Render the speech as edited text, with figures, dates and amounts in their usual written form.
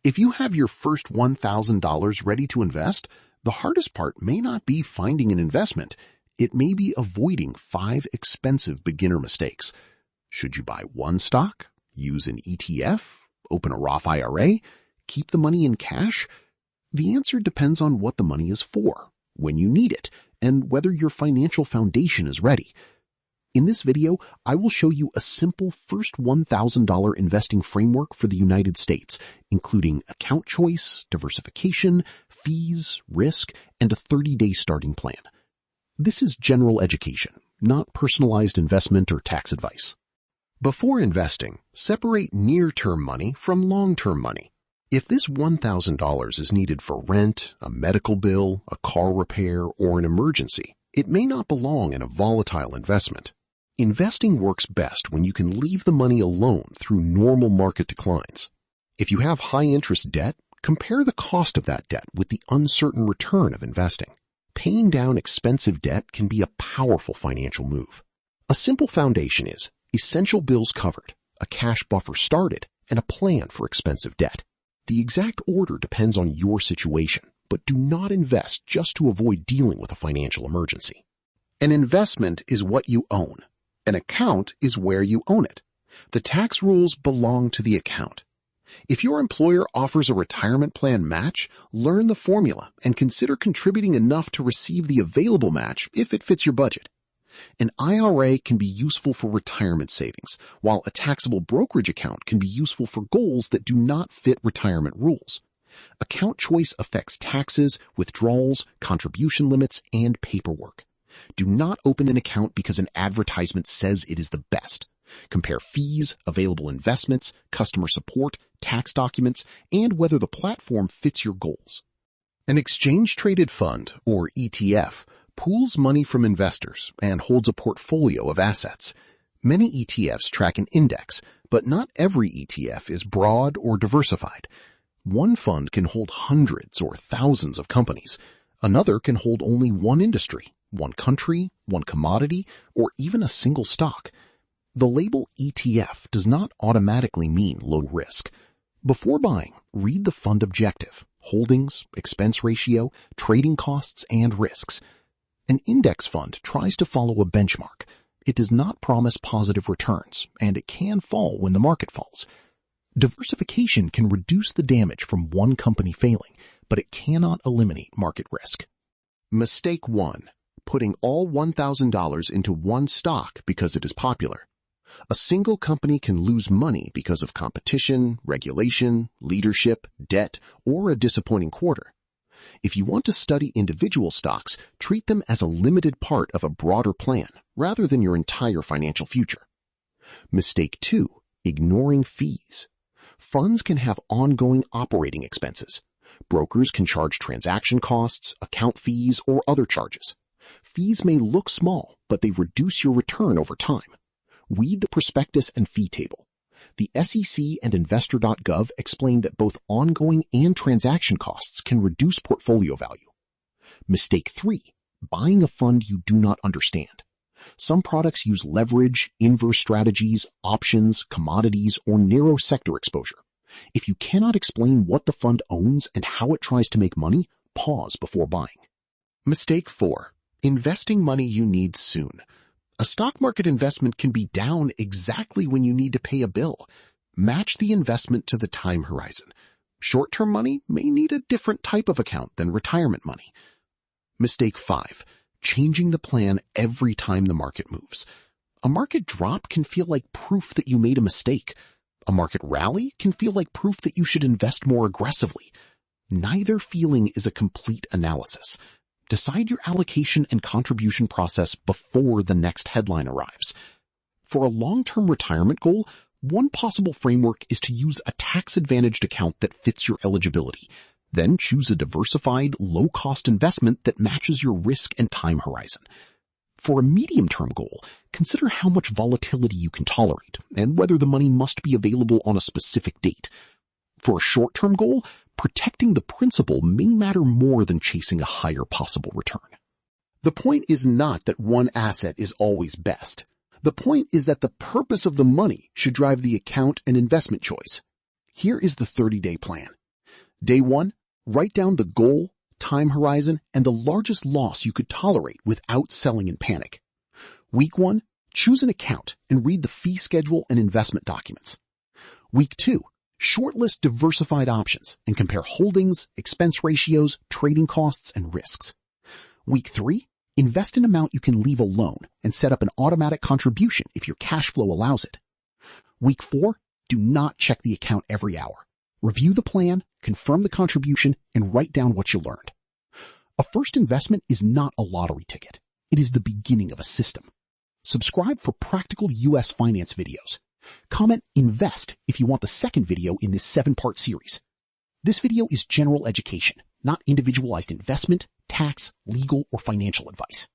If you have your first $1,000 ready to invest, the hardest part may not be finding an investment. It may be avoiding 5 expensive beginner mistakes. Should you buy one stock, use an ETF, open a Roth IRA, keep the money in cash? The answer depends on what the money is for, when you need it, and whether your financial foundation is ready. In this video, I will show you a simple first $1,000 investing framework for the United States, including account choice, diversification, fees, risk, and a 30-day starting plan. This is general education, not personalized investment or tax advice. Before investing, separate near-term money from long-term money. If this $1,000 is needed for rent, a medical bill, a car repair, or an emergency, it may not belong in a volatile investment. Investing works best when you can leave the money alone through normal market declines. If you have high-interest debt, compare the cost of that debt with the uncertain return of investing. Paying down expensive debt can be a powerful financial move. A simple foundation is essential bills covered, a cash buffer started, and a plan for expensive debt. The exact order depends on your situation, but do not invest just to avoid dealing with a financial emergency. An investment is what you own. An account is where you own it. The tax rules belong to the account. If your employer offers a retirement plan match, learn the formula and consider contributing enough to receive the available match if it fits your budget. An IRA can be useful for retirement savings, while a taxable brokerage account can be useful for goals that do not fit retirement rules. Account choice affects taxes, withdrawals, contribution limits, and paperwork. Do not open an account because an advertisement says it is the best. Compare fees, available investments, customer support, tax documents, and whether the platform fits your goals. An exchange-traded fund, or ETF, pools money from investors and holds a portfolio of assets. Many ETFs track an index, but not every ETF is broad or diversified. One fund can hold hundreds or thousands of companies. Another can hold only one industry, one country, one commodity, or even a single stock. The label ETF does not automatically mean low risk. Before buying, read the fund objective, holdings, expense ratio, trading costs, and risks. An index fund tries to follow a benchmark. It does not promise positive returns, and it can fall when the market falls. Diversification can reduce the damage from one company failing, but it cannot eliminate market risk. Mistake 1. Putting all $1,000 into one stock because it is popular. A single company can lose money because of competition, regulation, leadership, debt, or a disappointing quarter. If you want to study individual stocks, treat them as a limited part of a broader plan rather than your entire financial future. Mistake 2. Ignoring fees. Funds can have ongoing operating expenses. Brokers can charge transaction costs, account fees, or other charges. Fees may look small, but they reduce your return over time. Read the prospectus and fee table. The SEC and investor.gov explain that both ongoing and transaction costs can reduce portfolio value. Mistake 3. Buying a fund you do not understand. Some products use leverage, inverse strategies, options, commodities, or narrow sector exposure. If you cannot explain what the fund owns and how it tries to make money, pause before buying. Mistake 4. Investing money you need soon. A stock market investment can be down exactly when you need to pay a bill. Match the investment to the time horizon. Short-term money may need a different type of account than retirement money. Mistake 5. Changing the plan every time the market moves. A market drop can feel like proof that you made a mistake. A market rally can feel like proof that you should invest more aggressively. Neither feeling is a complete analysis. Decide your allocation and contribution process before the next headline arrives. For a long-term retirement goal, one possible framework is to use a tax-advantaged account that fits your eligibility. Then choose a diversified, low-cost investment that matches your risk and time horizon. For a medium-term goal, consider how much volatility you can tolerate and whether the money must be available on a specific date. For a short-term goal, protecting the principal may matter more than chasing a higher possible return. The point is not that one asset is always best. The point is that the purpose of the money should drive the account and investment choice. Here is the 30-day plan. Day 1, write down the goal, time horizon, and the largest loss you could tolerate without selling in panic. Week 1, choose an account and read the fee schedule and investment documents. Week 2, shortlist diversified options and compare holdings, expense ratios, trading costs, and risks. Week 3, invest an amount you can leave alone and set up an automatic contribution if your cash flow allows it. Week 4, do not check the account every hour. Review the plan, confirm the contribution, and write down what you learned. A first investment is not a lottery ticket. It is the beginning of a system. Subscribe for practical U.S. finance videos. Comment invest if you want the second video in this 7-part series. This video is general education, not individualized investment, tax, legal, or financial advice.